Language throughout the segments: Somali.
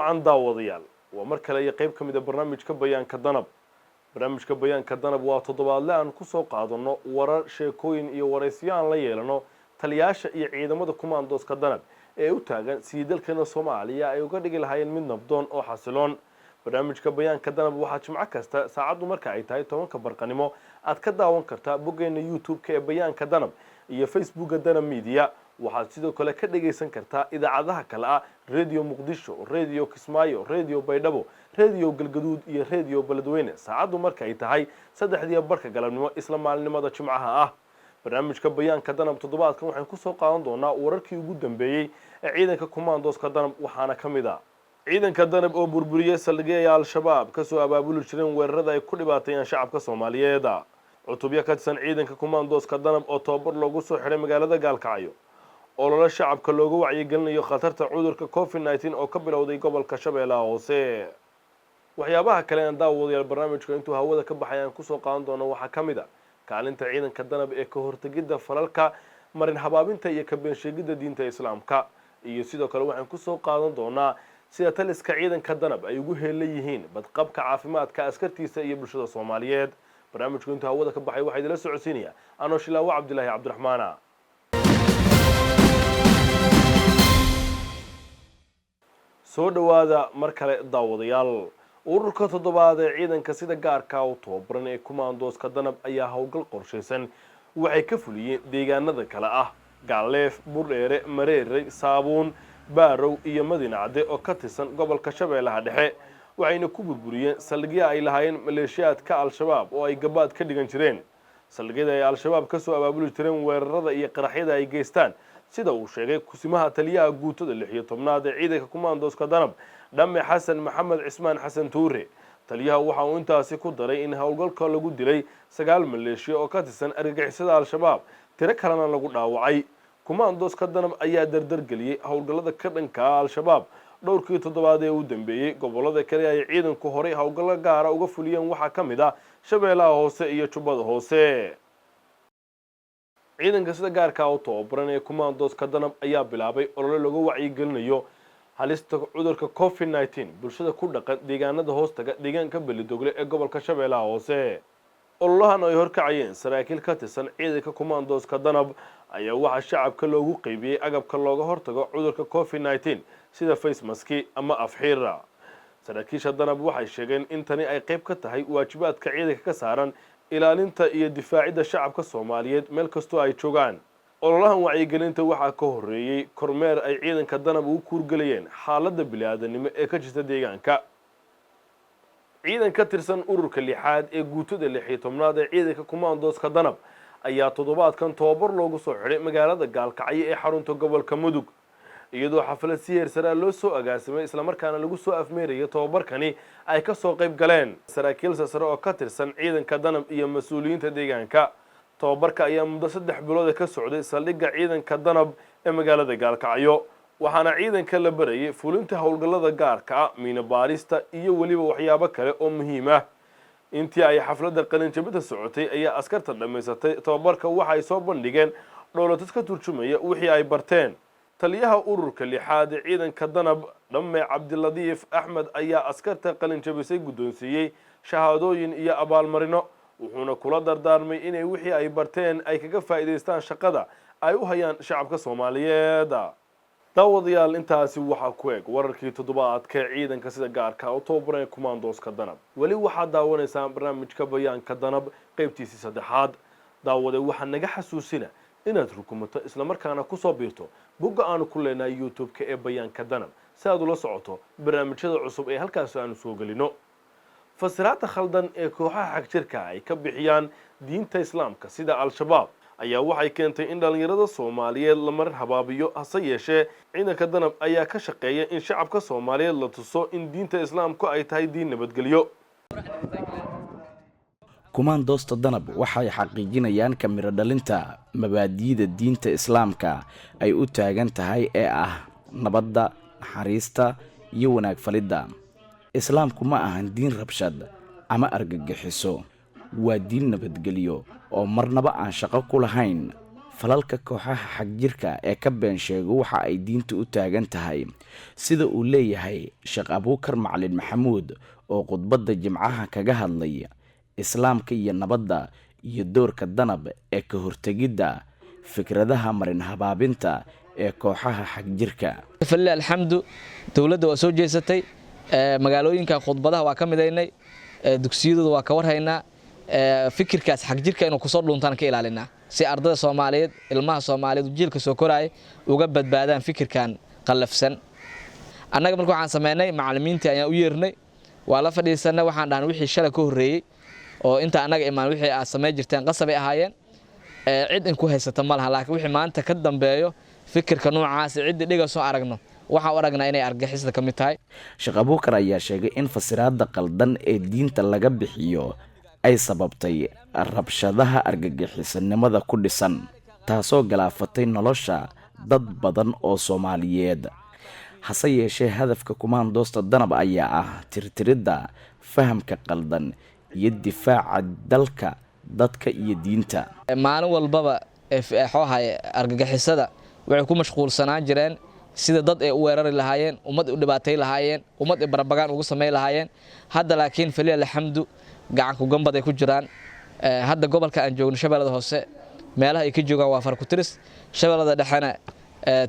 wacan daawadayaal waa mar kale qayb ka mid ah barnaamijka bayaanka danab. barnaamijka bayaanka danab waa toddobaadle aan ku soo qaadano warar sheekooyin iyo waraysiyo aan la yeelano taliyaasha iyo ciidamada kumaandooska danab ee u taagan sidii dalkeena Soomaaliya ay uga dhigi lahaayeen mid nabdoon oo xasiloon. barnaamijka bayaanka danab waxaa jimco kasta saacadu marka ay tahay 10 barqanimo aad ka daawan kartaa boggeena YouTube-ka ee bayaanka danab iyo Facebook-ga danab media. waxaad sidoo kale ka dhageysan kartaa idaacadaha kale ah Radio Muqdisho, Radio Kismaayo, Radio Baydhabo, Radio Galgaduud iyo Radio Beledweyne saacadu marka ay tahay 3:00 galabnimo isla maalinimada jimcaha ah. barnaamijka bayaanka danab toddobaadkan waxaan ku soo qaadan doonaa wararkii ugu dambeeyay ee ciidanka kumaandooska danab waxaana kamid ah ciidanka danab oo burburiyay saldhigyada al-shabaab ka soo abaabuli jireen weerarada ay ku dhibaateeyeen shacabka Soomaaliyeed. cutubyo ka tirsan ciidanka kumaandooska danab oo tababar loogu soo xiray magaalada Gaalkacyo olole shacabka loogu wacyigelinayo khatarta cudurka COVID-19 oo ka bilowday gobolka Shabeellaha Hoose. waxyaabaha kale ee daawadayaal barnaamijka intuu hawada ka baxayaan ku soo qaadan doono waxaa kamid ah kaalinta ciidanka danab ee ka hortagida falalka marin habaabinta iyo ka been sheegida diinta Islaamka iyo sidoo kale waxaan ku soo qaadan doonaa sida taliska ciidanka danab ay ugu heelayihiin badqabka caafimaadka askartiisa iyo bulshada Soomaaliyeed. barnaamijku intuu hawada ka baxay waxa idila socodsiinaya anoo Shilaawo Cabdilaahi Cabdiraxmaan. soo dhawaada mar kale daawadayaal. ururka toddobaad ee ciidanka sida gaarka u tababaran ee kumaandooska danab ayaa howlgal qorsheysan waxay ka fuliyeen deegaanada kale ah Gaaleef, Buurdheere, Mareere, Saabuun, Baarow iyo Madiinacde oo ka tirsan gobolka Shabeellaha Dhexe. waxayna ku burburiyeen saldhigyo ay lahaayeen maleeshiyaadka al-shabaab oo ay gabaad ka dhigan jireen. saldhigyada ay al-shabaab ka soo abaabuli jireen weerarada iyo qaraxyada ay geystaan sida uu sheegay kusimaha taliyaha guutada 16aad ee ciidanka kumaandooska danab Dhamme Xasan Maxamed Cismaan Xasan Tuure. taliyaha waxa uu intaasi ku daray in howlgalka lagu dilay 9 maleeshiyo oo ka tirsan argagixisada al-shabaab tiro kalena lagu dhaawacay. kumaandooska danab ayaa dardar geliyay howlgallada ka dhanka al-shabaab dhowrkii toddobaad ee u dambeeyay. gobolada kale ay ciidanku hore howlgallo gaar ah uga fuliyeen waxaa kamid ah Shabeellaha Hoose iyo Jubbada Hoose. ciidanka sida gaarka u tababaran ee kumaandooska danab ayaa bilaabay olole lagu wacyigelinayo halista cudurka COVID-19 bulshada ku dhaqan deegaanada hoostaga deegaanka Beledweyne ee gobolka Shabeellaha Hoose. ololahan ay horkacayeen saraakiil ka tirsan ciidanka kumaandooska danab ayaa waxa shacabka loogu qaybiyay agabka looga hortago cudurka COVID-19 sida face mask ama afxiira. saraakiisha danab waxay sheegeen in tani ay qayb ka tahay waajibaadka ciidanka ka saaran ilaalinta iyo difaacidda shacabka Soomaaliyeed meel kastoo ay joogaan. ololahan wacyigelinta waxaa ka horeeyay kormeer ay ciidanka danab u kuurgalayeen xaaladda bini'aadanimo ee ka jirta deegaanka. ciidan ka tirsan ururka 6aad ee guutada 16aad ee ciidanka kumaandooska danab ayaa toddobaadkan tababar loogu soo xiray magaalada Gaalkacyo ee xarunta gobolka Mudug iyadoo xaflad si heer sare loo soo agaasimay isla markaana lagu soo afmeerayo tababarkani ay ka soo qayb galeen saraakiil sare oo ka tirsan ciidanka danab iyo mas'uuliyiinta deegaanka. tababarka ayaa muddo 3 bilood ka socday saldhigga ciidanka danab ee magaalada Gaalkacyo waxaana ciidanka la barayay fulinta howlgallada gaarka ah miina baarista iyo waliba waxyaabo kale oo muhiim ah. intii ay xafladda qalinjabinta socotay ayaa askarta dhameysatay tababarka waxay soo bandhigeen dowladad ka turjumaya wixii ay barteen. taliyaha ururka 6aad ee ciidanka danab Dhamme Cabdiladiif Axmed ayaa askarta qalinjabisay guddoonsiiyay shahaadooyin iyo abaalmarino wuxuuna kula dardaarmay inay wixii ay barteen ay kaga faa'iideystaan shaqada ay u hayaan shacabka Soomaaliyeed. daawadayaal intaasi waxaa ku eeg wararkii toddobaadka ciidanka sida gaarka u tababaran kumaandooska danab. wali waxaad daawanaysaan barnaamijka bayaanka danab qaybtiisii 3aad. daawade waxaa naga xasuusina inaad rukumato isla markaana ku soo biirto bogga aanu ku leenahay YouTube-ka ee bayaanka danab si aad ula socoto barnaamijyada cusub ee halkaas aanu soo gelino. fasiraadda khaldan ee kooxaha xagjirka ay ka bixiyaan diinta Islaamka sida al-shabaab ayaa waxay keentay in dhalinyarada Soomaaliyeed la marin habaabiyo. hase yeeshee ciidanka danab ayaa ka shaqeeya in shacabka Soomaaliyeed la tuso in diinta Islaamku ay tahay diin nabadgelyo. kumaandoosta danab waxay xaqiijinayaan kamiro dhalinta mabaadi'da diinta Islaamka ay u taagan tahay ee ah nabadda, naxariista iyo wanaag falidda. islaamku ma ahan diin rabshad ama argagixiso, waa diin nabadgelyo oo marnaba aan shaqo ku lahayn falalka kooxaha xagjirka ee ka been sheego waxa ay diinta u taagan tahay sida uu leeyahay sheekh abuukar macalin maxamuud oo khudbadda jimcaha kaga hadlay islaamka iyo nabadda iyo doorka danab ee ka hortegidda fikradaha marin habaabinta ee kooxaha xagjirka. falilah alxamdu dowladda waa soo jeesatay magaalooyinka khudbadaha waa ka midaynay dugsiyadooda waa ka warhaynaa fikirkaas xagjirka inuu kusoo dhuuntaan ka ilaalinaa si ardayda Soomaaliyeed ilmaha Soomaaliyeed jiilka soo koraay uga badbaadaan fikirkan qalafsan. annaga markii waxaan sameynay macallimiintii ayaan u yeernay waa la fadhiisanay waxaan dhahan wixii shalay ka horeeyay oo inta annaga imaan wixii aad sameey jirteen qasab ay ahaayeen cid in ku haysata ma laha laakiin wixii maanta ka dambeeyo fikirka noocaas cid dhiga soo aragno waxa u aragnaa inay argagixisada ka mid tahay. Sheekh Abuukar ayaa sheegay in fasiraadda qaldan ee diinta laga bixiyo ay sababtay rabshadaha argagixisanimada ku dhisan taasoo galaafatay nolosha dad badan oo Soomaaliyeed. hase yeeshee hadafka kumaandoosta danab ayaa ah tirtiridda fahamka qaldan iyo difaaca dalka dadka iyo diinta. maalin walbaba xoohay argagixisada waxay ku mashquulsanaan jireen sida dad ay u weerari lahaayeen ummad u dhibaatay lahaayeen ummad ay barabagaan ugu sameey lahaayeen. hadda laakiin falilah alxamdu gacan ku gambad ay ku jiraan. hadda gobolka aan joogno Shabeellada Hoose meelaha ay ka joogaan waa far ku tiris. Shabeellada Dhexena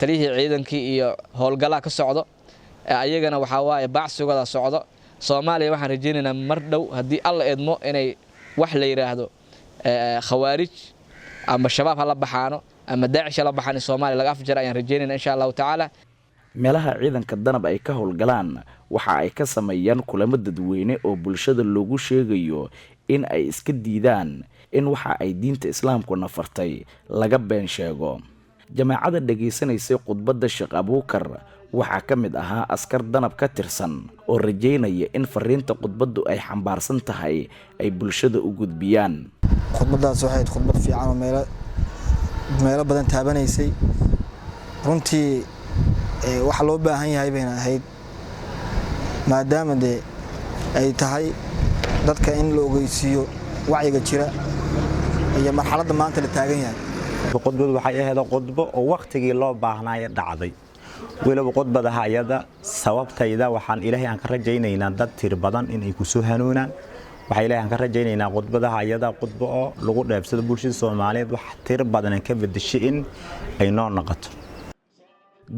taliyihii ciidankii iyo howlgalaha ka socdo ayagana waxa waaye baacsigooda socdo. Soomaaliya waxaan rajaynaynaa mar dhow haddii alla eedmo inay wax la yiraahdo khawaarij ama shabaab hala baxaano ama daacish hala baxaan Soomaaliya laga afjar ayaan rajaynaynaa insha Allah taala. meelaha ciidanka danab ay ka howlgalaan waxa ay ka sameeyaan kulamo dadweyne oo bulshada loogu sheegayo in ay iska diidaan in waxa ay diinta islaamku nafartay laga been sheego. jamaacada dhageysanaysay khudbadda Sheekh Abuukar waxaa ka mid ahaa askar danab ka tirsan oo rajeynaya in fariinta khudbaddu ay xambaarsan tahay ay bulshada u gudbiyaan. khudbaddaas waxay khudbad fiican oo meelo badan taabanaysay runtii waxa loo baahan yahay bayna ahayd maadaama ay tahay dadka in la ogeysiiyo wacyiga jira iyo marxaladda maanta la taagan yahay. khudbadu waxay ahayd khudbo oo waqtigii loo baahnaa dhacday weliba khudbadaha ayada sababtayda waxaan ilaahay aan ka rajaynaynaa dad tir badan in ay ku soo hanuunaan. waxay ilaahay aan ka rajaynaynaa khudbadaha ayada khudbo oo lagu dheebsado bulshada Soomaaliyeed wax tir badan ka bedeshay in ay noo noqoto.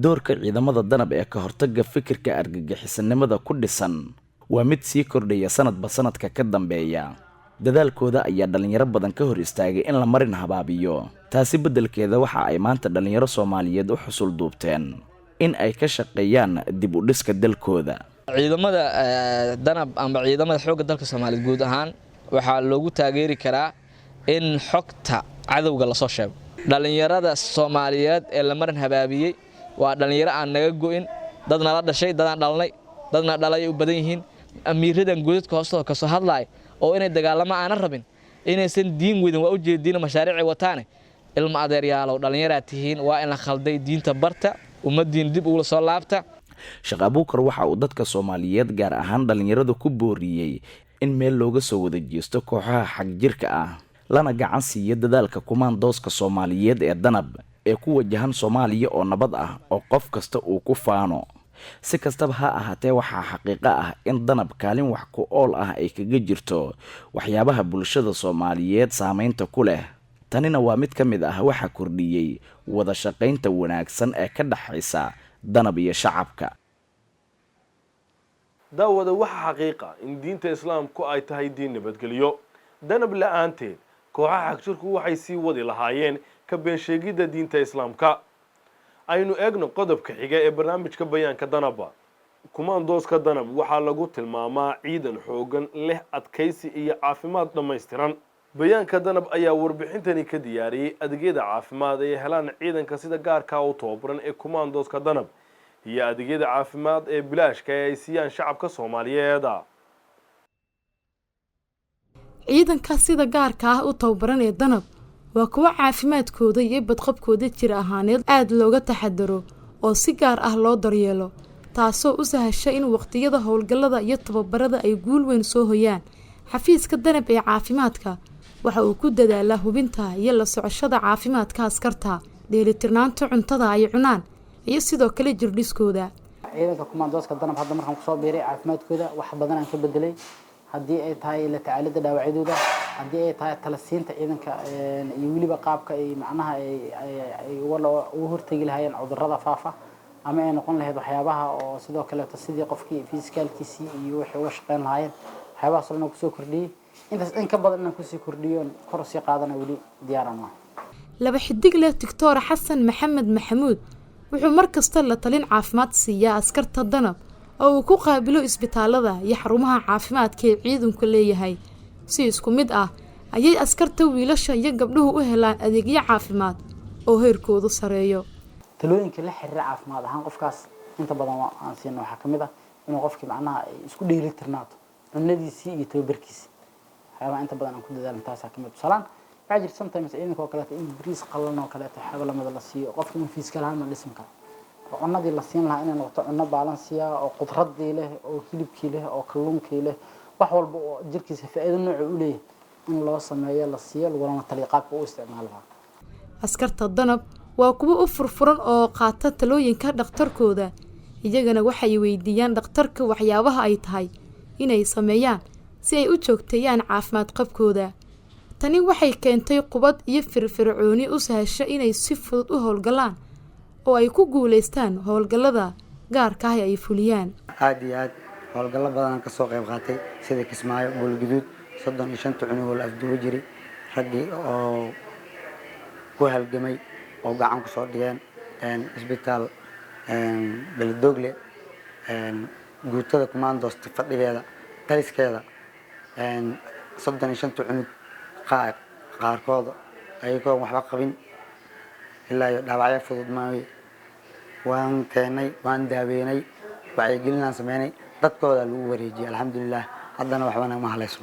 doorka ciidamada danab ee ka hortagga fikirka argagixisanimada ku dhisan waa mid sii kordhaya sanadba sanadka ka dambeeya. dadaalkooda ayaa dhalinyaro badan ka hor istaagay in la marin habaabiyo. taasi beddelkeeda waxa ay maanta dhalinyaro Soomaaliyeed u xusul duubteen in ay ka shaqeeyaan dib u dhiska dalkooda. ciidamada danab ama ciidamada xoogga dalka Soomaaliyeed guud ahaan waxa loogu taageeri karaa in xogta cadawga la soo sheego. dhalinyarada Soomaaliyeed ee la marin habaabiyay waa dhalinyaro aan naga go'in dad nala dhashay dad aan dhalnay dadna dhalay u badan yihiin amiiradan guudadka hoostooda ka soo hadlay oo inay dagaalamo aan rabin inaysan diin weydin waa u jeedin mashaariic wataane ilma adeeryaalow dhalinyaro tihiin waa in la khalday diinta barta ummadin dib ugu soo laabta. Sheekh Abuukar waxa uu dadka Soomaaliyeed gaar ahaan dhalinyarada ku booriyay in meel looga soo wada jeesto kooxaha xagjirka ah lana gacan siiyo dadaalka kumaandooska Soomaaliyeed ee danab ee ku wajahan Soomaaliya oo nabad ah oo qof kasta uu ku faano. si kastaba ha ahaatee waxaa xaqiiqo ah in danab kaalin wax ku ool ah ay kaga jirto waxyaabaha bulshada Soomaaliyeed saameynta ku leh. tanina waa mid ka mid ah waxa kordhiyay wada shaqaynta wanaagsan ee ka dhaxaysa danab iyo shacabka. daawada waxa xaqiiqa in diinta islaamku ay tahay diin nabadgelyo. danab la'aanteed kooxaha xagjirku waxay sii wadi lahaayeen ka been sheegidda diinta islaamka. aynu eegno qodobka xiga ee barnaamijka bayaanka danaba. kumaandooska danab waxaa lagu tilmaamaa ciidan xoogan leh adkaysi iyo caafimaad dhammaystiran. bayaanka danab ayaa warbixintani ka diyaariyay adeegyada caafimaad ee helaan ciidanka sida gaarka u tababaran ee kumaandooska danab iyo adeegyada caafimaad ee bilaashka ee ay siiyaan shacabka Soomaaliyeed. ciidanka sida gaarka ah u tababaran ee danab waa kuwa caafimaadkooda iyo badqabkooda jir ahaaneed aad looga taxadaro oo si gaar ah loo daryeelo, taasoo u sahasha in waqtiyada howlgallada iyo tababarada ay guul weyn soo hoyaan. xafiiska danab ee caafimaadka waxa uu ku dadaalaa hubinta iyo la socoshada caafimaadka askarta, dheelitirnaanta cuntada ay cunaan iyo sidoo kale jirdhiskooda. ciidanka kumaandooska danab hadda markaan kusoo biiray caafimaadkooda wax badan aan ka bedelay, haddii ay tahay la tacaalida dhaawacyadooda, haddii ay tahay tala siinta ciidanka iyo weliba qaabka ay macnaha ay uga hortegi lahaayeen cudurrada faafa ama ay noqon lahayd waxyaabaha oo sidoo kaleeto sidii qofkii fisikaalkiisii iyo wixii uga shaqeyn lahaayeen waxyaabahaas oo dhan kusoo kordhiyey. intaas in ka badan inaan kusii kordhiyo kor usii qaadana weli diyaaran ah. laba xidig leh Dr. Xasan Maxamed Maxamuud wuxuu markasta la talin caafimaad siiyaa askarta danab oo uu ku qaabilo isbitaalada iyo xarumaha caafimaadka ee ciidanku leeyahay. si isku mid ah ayay askarta wiilasha iyo gabdhuhu u helaan adeegyo caafimaad oo heerkoodu sareeyo. talooyinka la xiriira caafimaad ahaan qofkaas inta badan aan siino waxa kamid ah inuu qofkii macnaha isku dheelitirnaato cunadiisii iyo tababarkiisii. waxyaabaha inta badan aan ku dadaalno taas kamid ah. salaan waxaa jirta sometimes ciidanka oo kaleeto in bariis qallalan oo kaleeto waxyaaba lamada la siiyo qofka in fiiskaal ahaan ma dhismi karo. cunadii la siin lahaa inay noqoto cunno baalansiya oo qudradii leh oo hilibkii leh oo kalluunkii leh wax walba oo jirkiisa faa'iido nooc u leeyahay in loo sameeyo la siiyo laguna taliyo qaabka uu isticmaalo. askarta danab waa kuwa u furfuran oo qaata talooyinka dhakhtarkooda, iyagana waxay weydiiyaan dhakhtarka waxyaabaha ay tahay inay sameeyaan si ay u joogteeyaan caafimaad qabkooda. tani waxay keentay qubad iyo firfircooni u sahasha inay si fudud u howlgalaan oo ay ku guuleystaan howlgallada gaarka ah ay fuliyaan. aad iyo aad howlgallo badan ka soo qayb qaatay sida Kismaayo, Boolgaduud, 35 cunug la afduubo jiray, raggii oo ku halgamay oo gacan ku soo dhigeen isbitaal Beledoogle, guutada kumaandoosta fadhigeeda taliskeeda 35 cunug qaarkood ayagoo waxba qabin ilaa iyo dhaawacyo fudud maayo waan keenay waan daaweynay wacyigelin sameynay dadkooda lagu wareejiyay alxamdulillaah haddana waxbana ma halayso.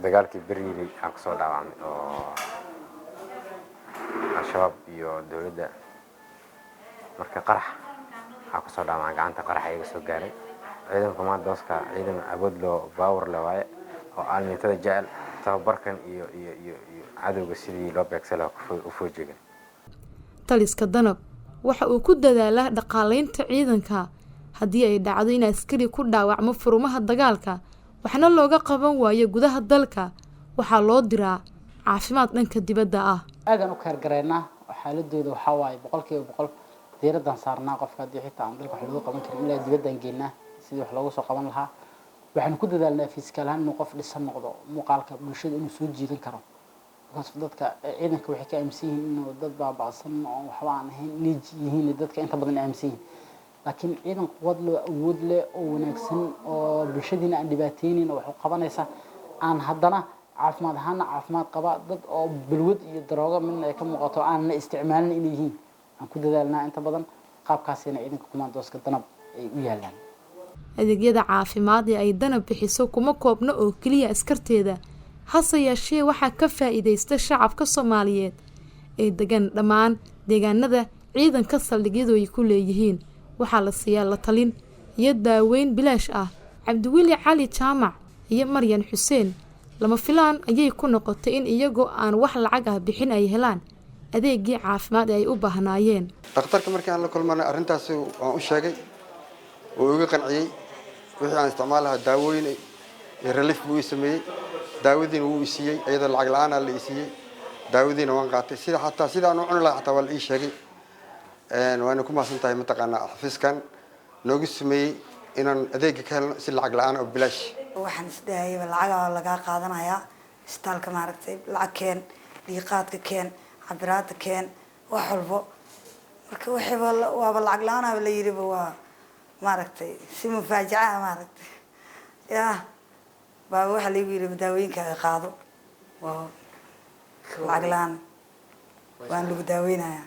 dagaalkii beriiri aan kusoo dhaawacmay oo al-shabaab iyo dowladda marka qarax aan kusoo dhaawacmay gacanta qarax iga soo gaaray. ciidanka kumaandooska ciidan awood loo baawar la waaye oo aalmiintada jecel tababarkan iyo cadowga sidii loo beegsala u foojigan. taliska danab waxa uu ku dadaalaa dhaqaaleynta ciidanka haddii ay dhacdo in askari ku dhaawacmo furumaha dagaalka waxna looga qaban waayo gudaha dalka waxaa loo diraa caafimaad dhanka dibadda ah. aadan u kaargareynaa xaaladooda waxa waaye 100% diiraddan saarnaa qofka haddii xitaa aan dalka wax looga qaban karin ilaa dibaddan geynaa sidii wax loogu soo qaban lahaa. waxaan ku dadaalnaa fiiskaal ahaan inuu qof dhisan noqdo muuqaalka bulshada inuu soo jiidan karo. dadka ciidanka waxay ka aaminsan yihiin inuu dad baaba'san oo waxba aan ahayn yihiin dadka inta badan aaminsan yihiin. laakiin ciidan quwad leh awood leh oo wanaagsan oo bulshadiina aan dhibaateynin oo wax u qabanaysa aan haddana caafimaad ahaan caafimaad qaba dad oo balwad iyo daroogo midna ay ka muuqato aan la isticmaalin inay yihiin aan ku dadaalnaa inta badan qaabkaasina ciidanka kumaandooska danab ay u yaalaan. adeegyada caafimaad ee ay danab bixiso kuma koobno oo keliya askarteeda, hase yeeshee waxaa ka faa'iideysta shacabka Soomaaliyeed ee degan dhammaan deegaanada ciidanka saldhigyadu ay ku leeyihiin. waxaa la siiyaa la talin iyo daaweyn bilaash ah. Cabdiweli Cali Jaamac iyo Maryan Xuseen lama filaan ayay ku noqotay in iyagoo aan wax lacag ah bixin ay helaan adeegii caafimaad ay u baahnaayeen. dhakhtarka markii aan la kulmanay arrintaas waan u sheegay oo iga qanciyay wixii aan isticmaalaha daawooyin iyo relief buu sameeyay daawadiina wuu siiyay iyadoo lacag la'aan ah la siiyay daawadiina waan qaatay sida xataa sida aan u cuni lahaa xataa waa la ii sheegay waana ku maasantahay mataqaanaa xafiiskan noogu sameeyay inaan adeega ka helno si lacag la'aan oo bilaash. waxaan isdhaayay lacag laga qaadanayaa isbitaalka maaragtay lacag keen dhiiqaadka keen cabiraadka keen wax walbo marka wixii waaba lacag la'aan ah la yiri waa maaragtay si mufaajaca maaragtay yaa baa waxa lagu yiri daawooyinka ay qaado waa lacag la'aan waan lagu daaweynayaa.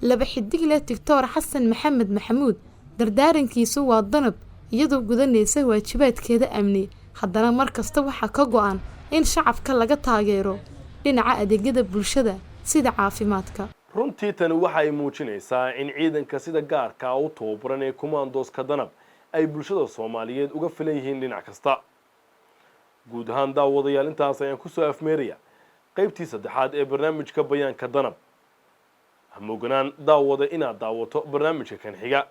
laba xidig leh Dr. Xasan Maxamed Maxamuud dardaarankiisu waa danab iyadoo gudanaysa waajibaadkeeda amni haddana markasta waxa ka go'an in shacabka laga taageero dhinaca adeegyada bulshada sida caafimaadka. runtii tani waxa ay muujinaysaa in ciidanka sida gaarka ah u tababaran ee kumaandooska danab ay bulshada Soomaaliyeed uga filan yihiin dhinac kasta. guud ahaan daawadayaal intaas ayaan ku soo afmeeraya qaybtii saddexaad ee barnaamijka bayaanka danab hamoganaan daawada inaad daawato barnaamijka kan xiga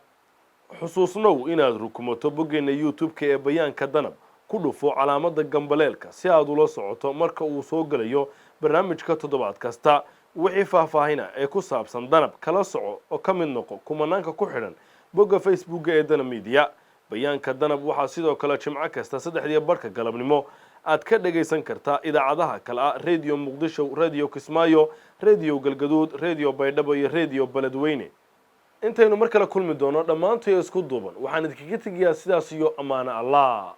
xusuusnow inaad rukumato boggeena youtube-ka ee bayaanka danab ku dhufo calaamada gambaleelka si aad ula socoto marka uu soo gelayo barnaamijka toddobaad kasta wixii faahfaahina ee ku saabsan danab kala soco oo ka mid noqo kumanaanka ku xidhan bogga facebooka ee danab media bayaanka danab waxaa sidoo kale jimco kasta 3:00 galabnimo aad ka dhagaysan kartaa idaacadaha kale ah radio muqdisho radio kismaayo radio galgaduud radio baydhabo iyo radio baladweyne intaynu mar kale kulmi doono dhammaantood isku duuban waxaan idinkaga tegayaa sidaas iyo amaana allah